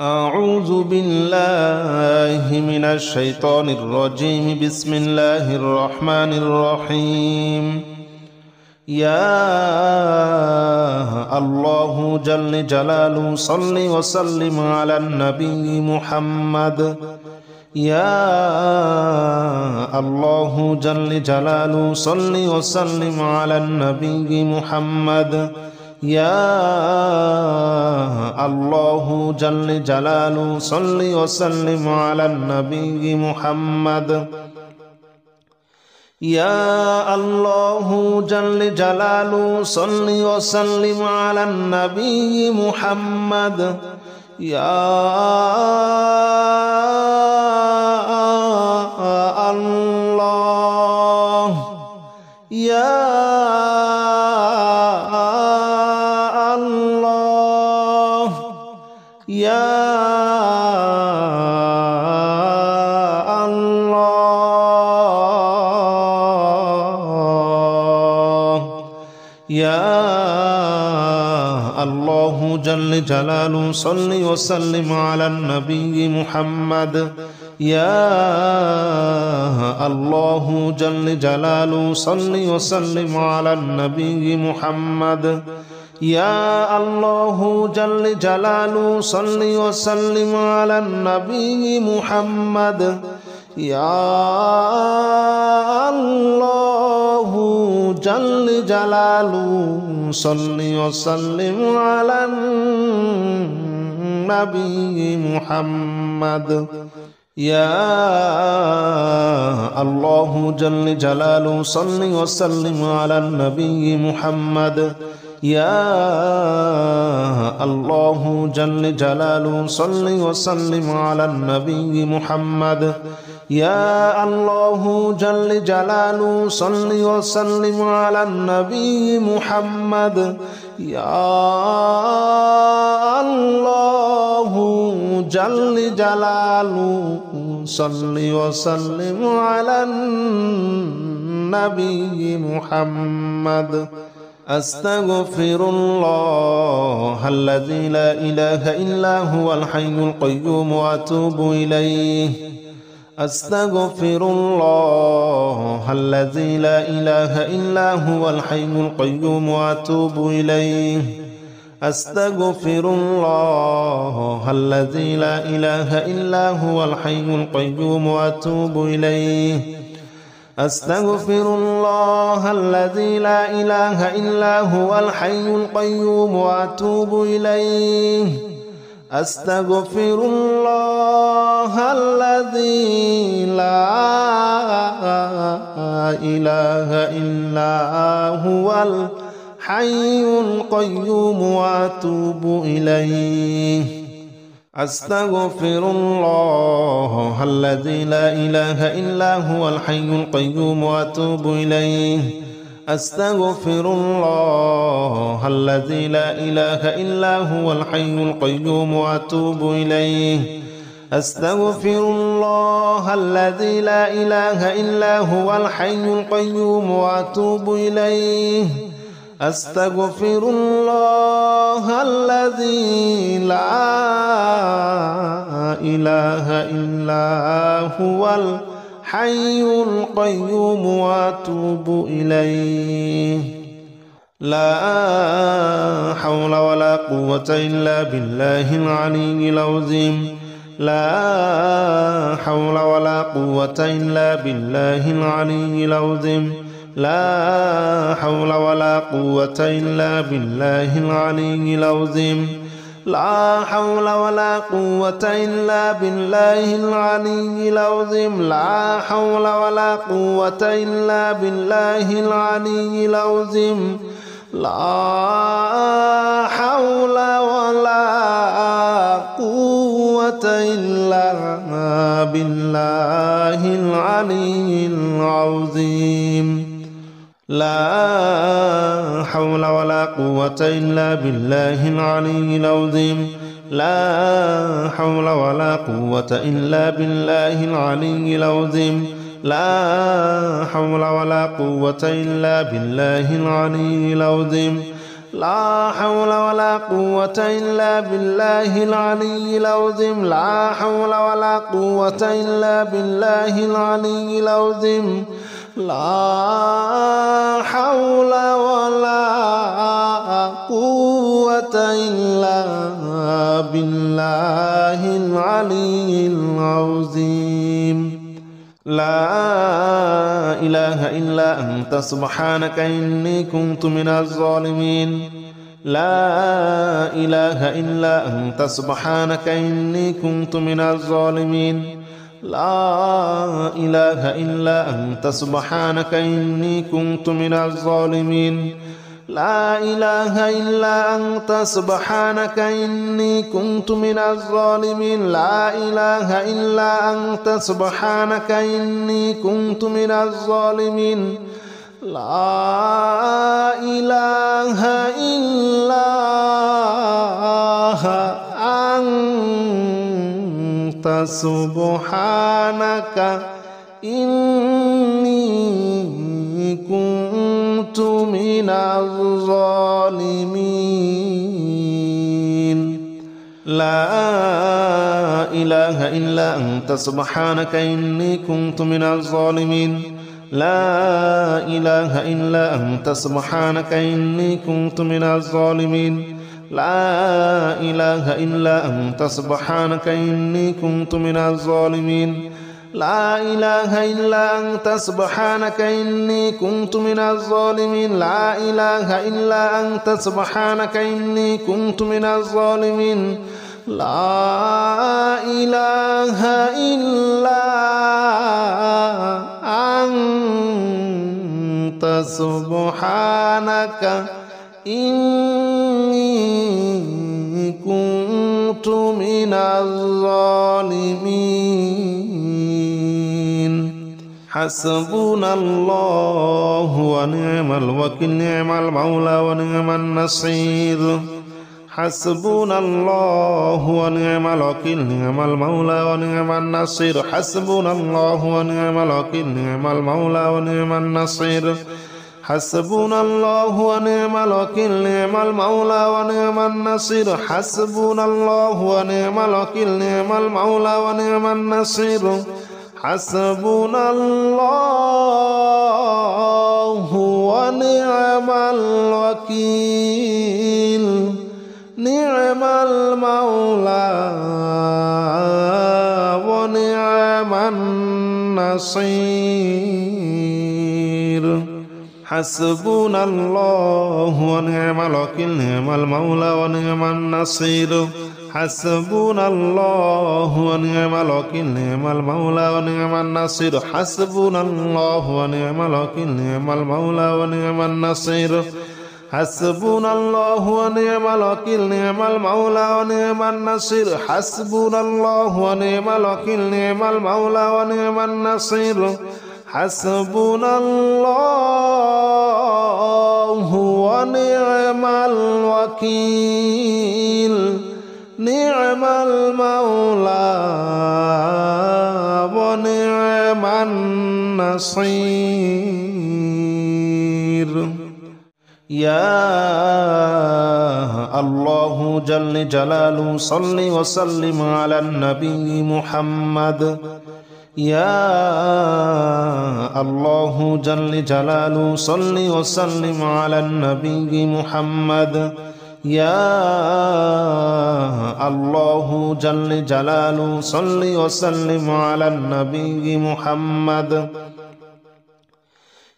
أعوذ بالله من الشيطان الرجيم. بسم الله الرحمن الرحيم. يا الله جل جلاله صل وسلم على النبي محمد. يا الله جل جلاله صل وسلم على النبي محمد. يا الله جل جلاله صل وسلم على النبي محمد. يا الله جل جلاله صل وسلم على النبي محمد. يا الله يا يا الله يا الله جل جلاله صل وسلم على النبي محمد. يا الله جل جلاله صل وسلم على النبي محمد. يا الله جل جلاله صل وسلم على النبي محمد. يا الله جل جلاله صل وسلم على النبي محمد. يا الله جل جلاله صل وسلم على النبي محمد. يا الله جل جلاله صل وسلم على النبي محمد. يا الله جل جلاله صل وسلم على النبي محمد. يا الله جل جلاله صل وسلم على النبي محمد. أستغفر الله الذي لا إله إلا هو الحي القيوم وأتوب إليه. أستغفر الله الذي لا إله إلا هو الحي القيوم وأتوب إليه. أستغفر الله الذي لا إله إلا هو الحي القيوم وأتوب إليه. أستغفر الله الذي لا إله إلا هو الحي القيوم وأتوب إليه. أستغفر الله الذي لا إله إلا هو الحي القيوم وأتوب إليه. أستغفر الله الذي لا إله إلا هو الحي القيوم وأتوب إليه. أستغفر الله الذي لا إله إلا هو الحي القيوم وأتوب إليه. أستغفر الله الذي لا إله إلا هو الحي القيوم وأتوب إليه. أستغفر الله الذي لا إله إلا هو الحي القيوم وأتوب إليه. لا حول ولا قوة إلا بالله العلي العظيم. لا حول ولا قوة إلا بالله العلي العظيم. لا حول ولا قوة إلا بالله العلي العظيم. لا حول ولا قوة إلا بالله العلي العظيم. لا حول ولا قوة إلا بالله العلي العظيم. لا حول ولا قوة إلا بالله العلي العظيم. لا حول ولا قوة إلا بالله العلي العظيم. لا حول ولا قوة إلا بالله العلي العظيم. لا حول ولا قوة إلا بالله العلي العظيم. لا حول ولا قوة إلا بالله العلي العظيم لا حول ولا قوة إلا بالله العلي العظيم لا حول ولا قوة إلا بالله العلي العظيم لا إله إلا أنت سبحانك إني كنت من الظالمين لا إله إلا أنت سبحانك إني كنت من الظالمين لا إله إلا أنت سبحانك إني كنت من الظالمين لا إله إلا أنت سبحانك إني كنت من الظالمين لا إله إلا أنت سبحانك إني كنت من الظالمين لا إله إلا أنت سبحانك إني كنت من الظالمين لا إله إلا أنت سبحانك إني كنت من الظالمين لا إله إلا أنت سبحانك إني كنت من الظالمين لا إله إلا أنت سبحانك إني كنت من الظالمين لا إله إلا أنت سبحانك إني كنت من الظالمين لا إله إلا أنت سبحانك إني كنت من الظالمين لا إله إلا أنت سبحانك إني كنت من الظالمين حسبنا الله ونعم الوكيل نعم المولى ونعم النصير حسبنا الله ونعم الوكيل نعم المولى ونعم النصير حسبنا الله ونعم الوكيل نعم المولى ونعم النصير حسبنا الله ونعم الوكيل نعم المولى ونعم النصير حسبنا الله ونعم الوكيل نعم المولى ونعم النصير حسبنا الله ونعم الوكيل نعم المولى ونعم النصير حسبنا الله ونعم الوكيل نعم المولى ونعم النصير حسبنا الله ونعم الوكيل نعم المولى ونعم النصير حسبنا الله ونعم الوكيل نعم المولى ونعم النصير حسبنا الله ونعم الوكيل نعم المولى ونعم النصير حسبنا الله ونعم الوكيل نعم المولى ونعم النصير حسبنا الله ونعم الوكيل نعم المولى ونعم النصير يا الله جل جلاله صل وسلم على النبي محمد يا الله جل جلاله صل وسلم على النبي محمد يا الله جل جلاله صل وسلم على النبي محمد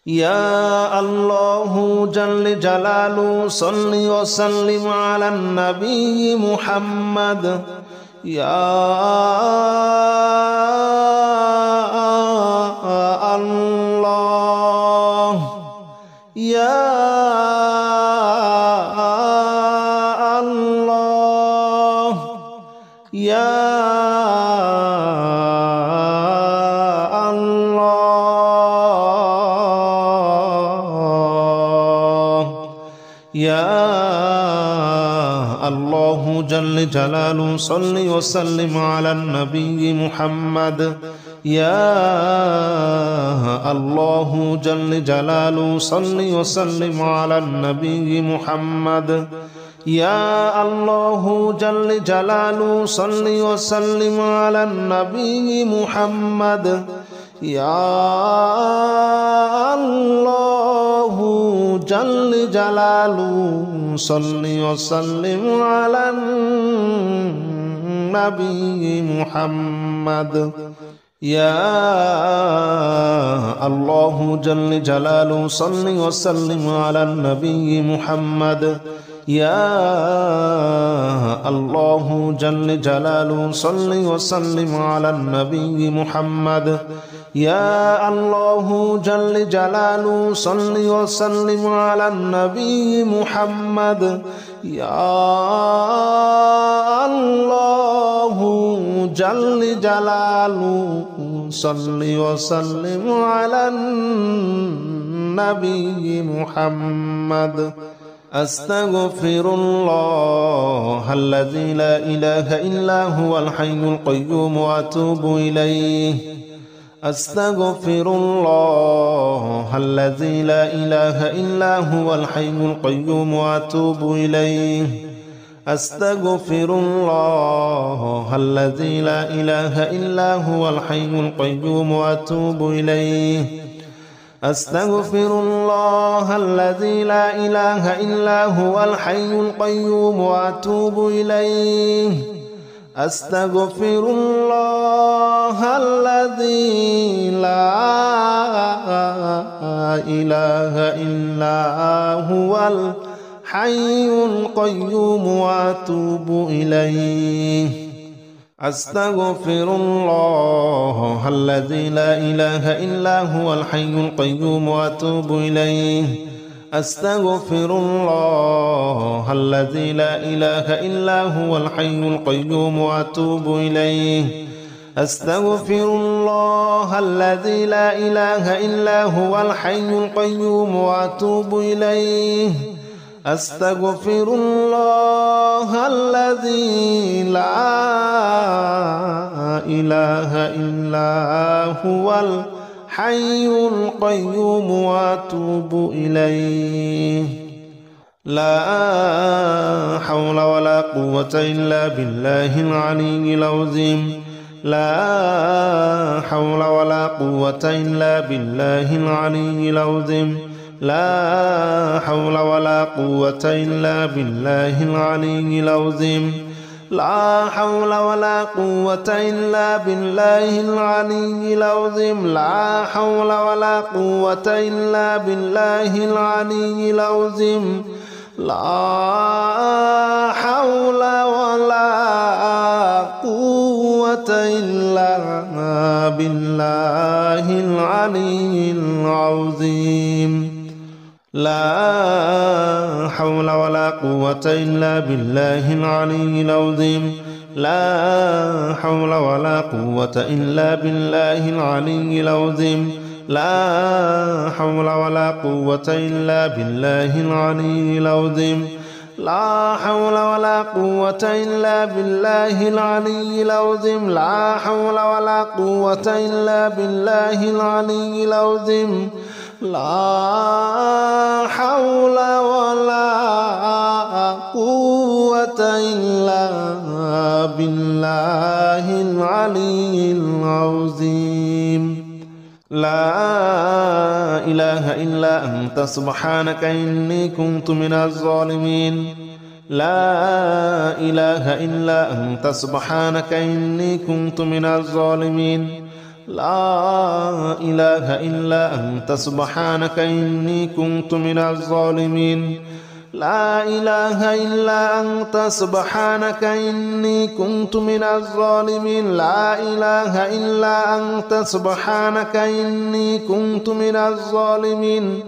يا الله جل جلاله صل وسلم على النبي محمد يا الله يا الله يا يا الله جل جلاله صل وسلم على النبي محمد يا الله جل جلاله صل وسلم على النبي محمد يا الله جل جلاله صل وسلم على النبي محمد يا الله جل جلاله صل وسلم على النبي محمد يا الله جل جلاله صل وسلم على النبي محمد يا الله جل جلاله صل وسلم على النبي محمد يا الله جل جلاله صل وسلم على النبي محمد يا الله جل جلاله صل وسلم على النبي محمد أستغفر الله الذي لا إله إلا هو الحي القيوم وأتوب إليه أستغفر الله الذي لا إله إلا هو الحي القيوم وأتوب إليه أستغفر الله الذي لا إله إلا هو الحي القيوم وأتوب إليه أستغفر الله الذي لا إله إلا هو الحي القيوم وأتوب إليه أستغفر الله الذي لا إله إلا هو الحي القيوم وأتوب إليه أستغفر الله الذي لا إله إلا هو الحي القيوم وأتوب إليه أستغفر الله الذي لا إله إلا هو الحي القيوم وأتوب إليه أستغفر الله الذي لا إله إلا هو الحي القيوم وأتوب إليه أستغفر الله الذي لا إله إلا هو الحي القيوم وأتوب إليه لا حول ولا قوة إلا بالله العلي العظيم لا حول ولا قوة إلا بالله العلي العظيم لا حول ولا قوة إلا بالله العلي العظيم لا حول ولا قوة إلا بالله العلي العظيم لا حول ولا قوة إلا بالله العلي العظيم لا حول ولا قوة إلا بالله العلي العظيم لا حول ولا قوة إلا بالله العلي العظيم لا حول ولا قوة إلا بالله العلي العظيم لا حول ولا قوة إلا بالله العلي العظيم لا حول ولا قوة إلا بالله العلي العظيم لا حول ولا قوة إلا بالله العلي العظيم لا حول ولا قوة إلا بالله العلي العظيم لا إله إلا أنت سبحانك إني كنت من الظالمين لا إله إلا أنت سبحانك إني كنت من الظالمين لا إله إلا أنت سبحانك إني كنت من الظالمين لا إله إلا أنت سبحانك إني كنت من الظالمين لا إله إلا أنت سبحانك إني كنت من الظالمين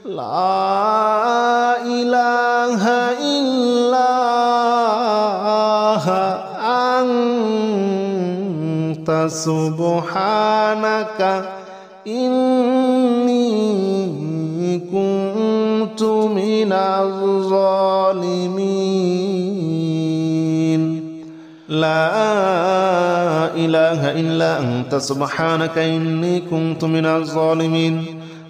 لا إله إلا أنت سبحانك إني كنت من الظالمين لا إله إلا أنت سبحانك إني كنت من الظالمين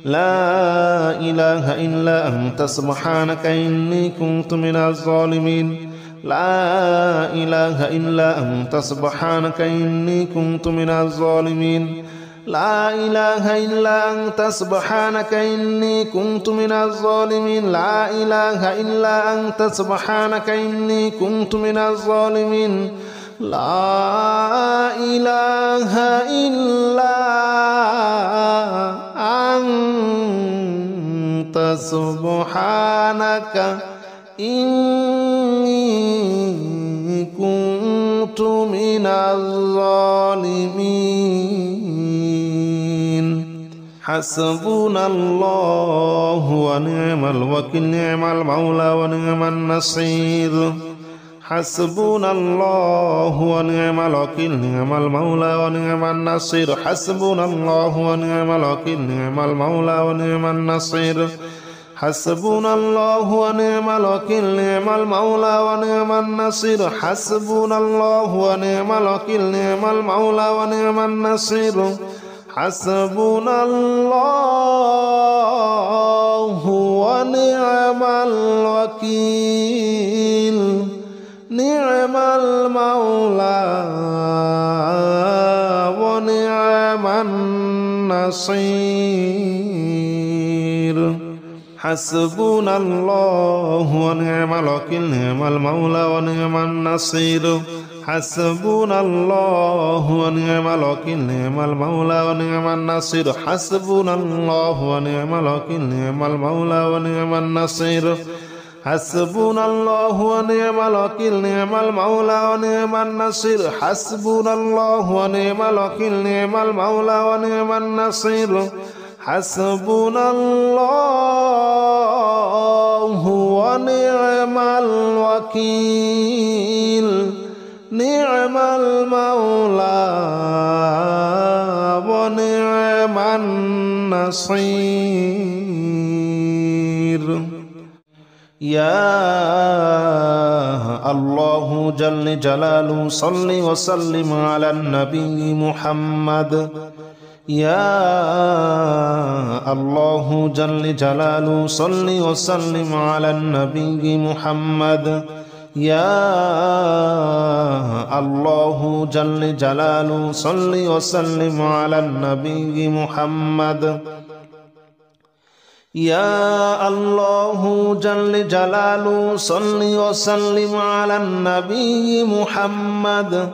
لا إله إلا أنت سبحانك إني كنت من الظالمين لا إله إلا أنت سبحانك إني كنت من الظالمين لا إله إلا أنت سبحانك إني كنت من الظالمين لا إله إلا أنت سبحانك إني كنت من الظالمين لا إله إلا أنت سبحانك إني كنت من الظالمين حسبنا الله ونعم الوكيل نعم المولى ونعم النصير حسبنا الله ونعم الوكيل نعم المولى ونعم النصير حسبنا الله ونعم الوكيل نعم المولى ونعم النصير حسبنا الله ونعم الوكيل نعم المولى ونعم النصير حسبنا الله ونعم الوكيل نعم المولى ونعم النصير حسبنا الله ونعم الوكيل نعم المولى ونعم النصير حسبنا الله ونعم الوكيل نعم المولى ونعم النصير حسبنا الله ونعم الوكيل نعم المولى ونعم النصير حسبنا الله ونعم الوكيل نعم المولى ونعم النصير حسبنا الله ونعم الوكيل نعم المولى ونعم النصير حسبنا الله ونعم الوكيل نعم المولى ونعم النصير حسبنا الله ونعم الوكيل نعم المولى ونعم النصير يا الله جل جلاله صل وسلم على النبي محمد يا الله جل جلاله صل وسلم على النبي محمد يا الله جل جلاله صل وسلم على النبي محمد يا الله جل جلاله صل وسلم على النبي محمد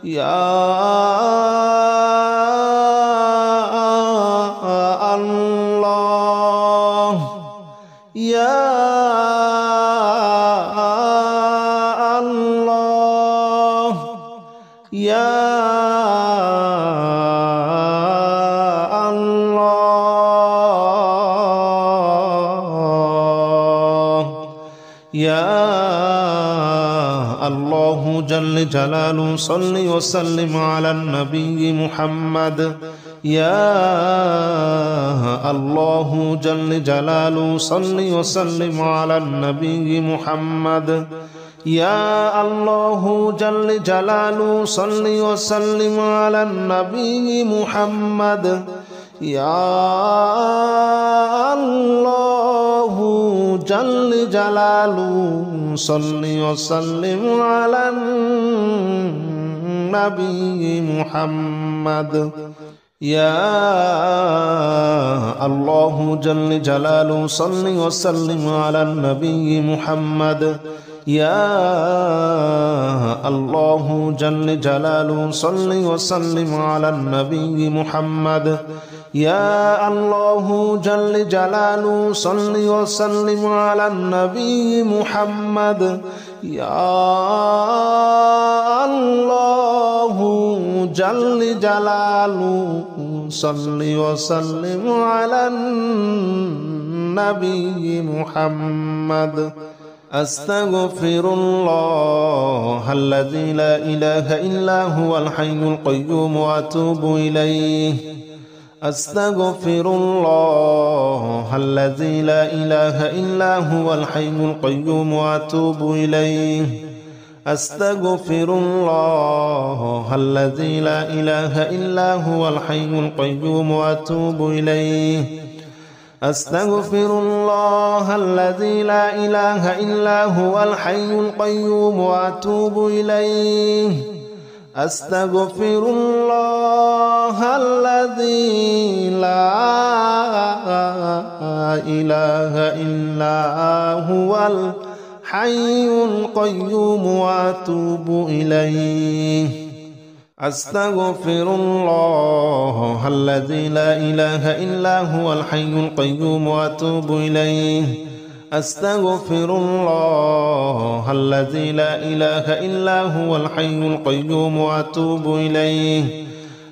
يا الله يا الله يا يا الله جل جلاله صل وسلم على النبي محمد يا الله جل جلاله صل وسلم على النبي محمد يا الله جل جلاله صل وسلم على النبي محمد يا الله جل جلاله صل وسلم على النبي محمد يا الله جل جلاله صل وسلم على النبي محمد يا الله جل جلاله صل وسلم على النبي محمد يا الله جل جلاله صل وسلم على النبي محمد يا الله جل جلاله صل وسلم على النبي محمد أستغفر الله الذي لا إله إلا هو الحي القيوم وأتوب إليه أستغفر الله الذي لا إله إلا هو الحي القيوم وأتوب إليه أستغفر الله الذي لا إله إلا هو الحي القيوم وأتوب إليه أستغفر الله الذي لا إله إلا هو الحي القيوم وأتوب إليه أستغفر الله الذي لا إله إلا هو الحي القيوم وأتوب إليه أستغفر الله الذي لا إله إلا هو الحي القيوم وأتوب إليه أستغفر الله الذي لا إله إلا هو الحي القيوم وأتوب إليه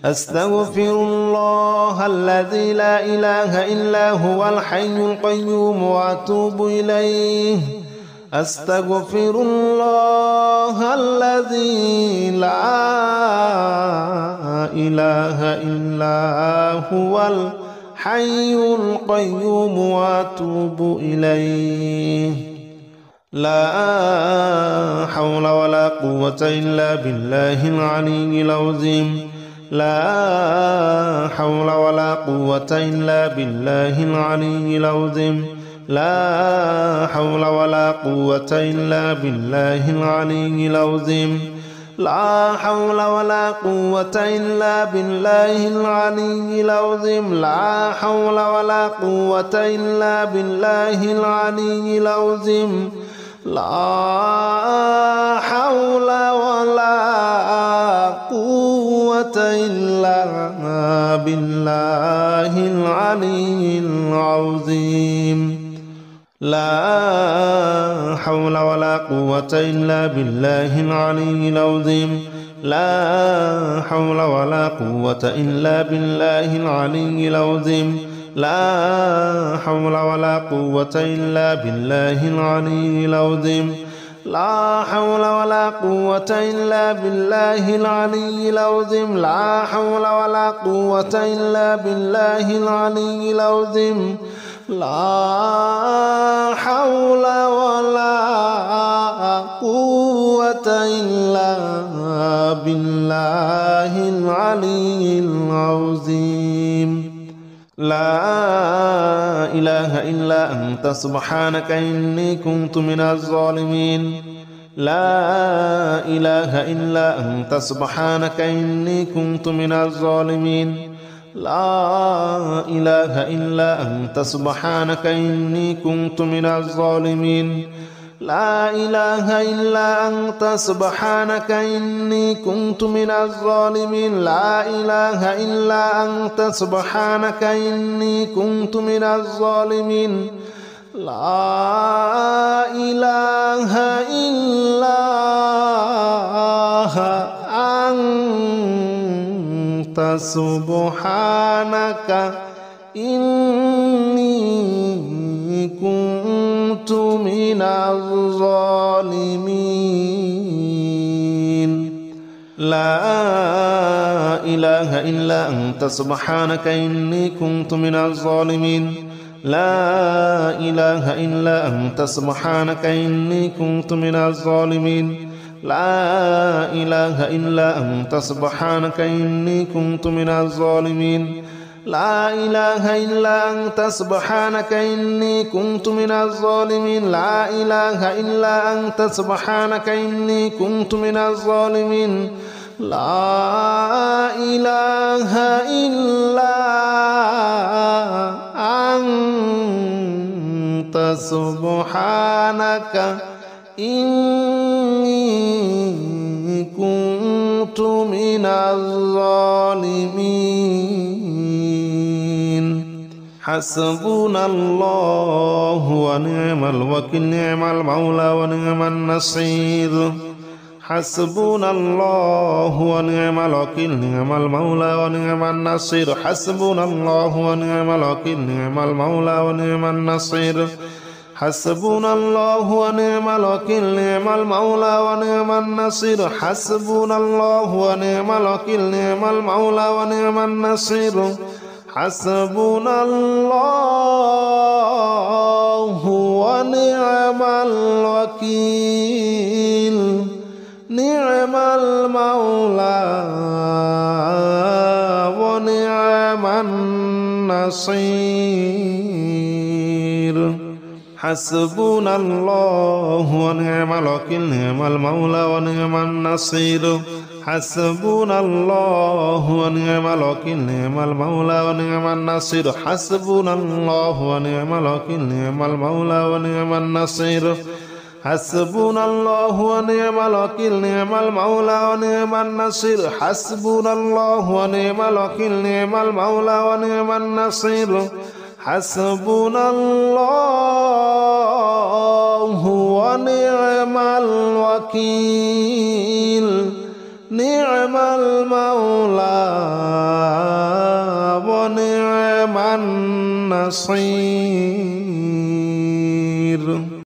أستغفر الله الذي لا إله إلا هو الحي القيوم وأتوب إليه أستغفر الله الذي لا إله إلا هو الحي القيوم وأتوب إليه لا حول ولا قوة إلا بالله العلي العظيم لا حول ولا قوة إلا بالله العلي العظيم لا حول ولا قوة إلا بالله العلي العظيم لا حول ولا قوة إلا بالله العلي العظيم لا حول ولا قوة إلا بالله العلي العظيم لا حول ولا قوة إلا بالله العلي العظيم لا حول ولا قوة إلا بالله العلي العظيم لا حول ولا قوة إلا بالله العلي العظيم لا حول ولا قوة إلا بالله العلي العظيم لا حول ولا قوة إلا بالله العلي العظيم لا حول ولا قوة إلا بالله العلي العظيم لا حول ولا قوة إلا بالله العلي العظيم لا إله إلا أنت سبحانك إني كنت من الظالمين لا إله إلا أنت سبحانك إني كنت من الظالمين لا إله إلا أنت سبحانك إني كنت من الظالمين لا إله إلا أنت سبحانك إني كنت من الظالمين لا إله إلا أنت سبحانك إني كنت من الظالمين لا إله إلا أنت سبحانك إني كنت من الظالمين لا إله إلا أنت سبحانك إني كنت من الظالمين لا إله إلا أنت سبحانك إني كنت من الظالمين لا إله إلا أنت سبحانك إني كنت من الظالمين لا إله إلا أنت سبحانك إني كنت من الظالمين لا إله إلا أنت سبحانك إني كنت من الظالمين لا إله إلا أنت سبحانك إني كنت من الظالمين حسبنا الله ونعم الوكيل نعم المولى ونعم النصير حسبنا الله ونعم الوكيل نعم المولى ونعم النصير حسبنا الله ونعم الوكيل نعم المولى ونعم النصير حسبنا الله ونعم الوكيل نعم المولى ونعم النصير حسبنا الله ونعم الوكيل نعم المولى ونعم النصير حسبنا الله ونعم الوكيل نعم المولى ونعم النصير حسبنا الله ونعم الوكيل نعم المولى ونعم النصير حسبنا الله ونعم الوكيل نعم المولى ونعم النصير حسبنا الله ونعم الوكيل نعم المولى ونعم النصير حسبنا الله ونعم الوكيل نعم المولى ونعم النصير حسبنا الله ونعم الوكيل نعم المولى ونعم النصير حسبنا الله ونعم الوكيل نعم المولى ونعم النصير